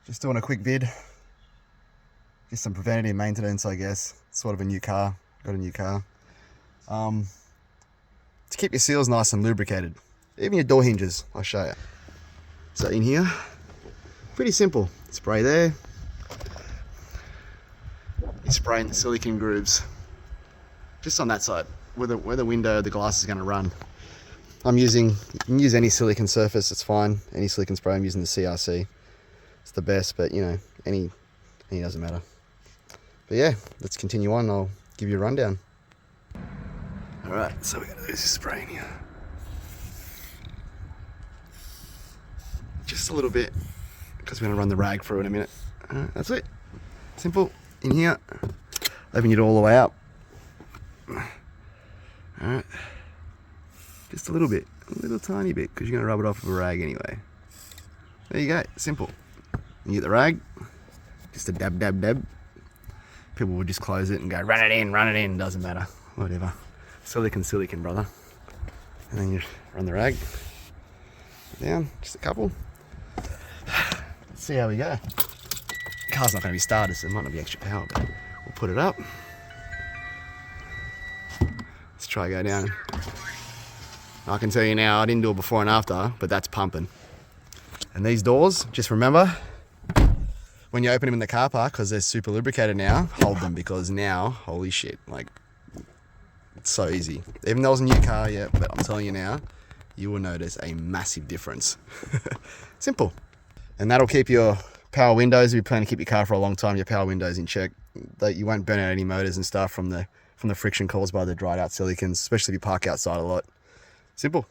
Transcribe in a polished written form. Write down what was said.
Just doing a quick vid. Just some preventative maintenance, I guess. Sort of a new car. Got a new car. To keep your seals nice and lubricated. Even your door hinges, I'll show you. So in here, pretty simple. Spray there. You spray in the silicone grooves. Just on that side, where the window, the glass is going to run. You can use any silicone surface, it's fine. Any silicone spray, I'm using the CRC. It's the best, but you know, any doesn't matter. But yeah, let's continue on. I'll give you a rundown. All right, so we're gonna do this spray in here. Just a little bit, because we're gonna run the rag through in a minute. That's it. Simple. In here, open it all the way up. All right. Just a little bit, a little tiny bit, because you're gonna rub it off with a rag anyway. There you go, simple. You get the rag, just a dab, dab, dab. People will just close it and go, run it in, doesn't matter, whatever. Silicon, brother. And then you run the rag down, just a couple. Let's see how we go. The car's not gonna be started, so it might not be extra power, but we'll put it up. Let's try go down. I can tell you now, I didn't do it before and after, but that's pumping. And these doors, just remember, when you open them in the car park, because they're super lubricated now, hold them, because now, holy shit, like, it's so easy. Even though it was a new car yet, but I'm telling you now, you will notice a massive difference. Simple. And that'll keep your power windows, if you plan to keep your car for a long time, your power windows in check. That you won't burn out any motors and stuff from the friction caused by the dried out silicons, especially if you park outside a lot. Simple.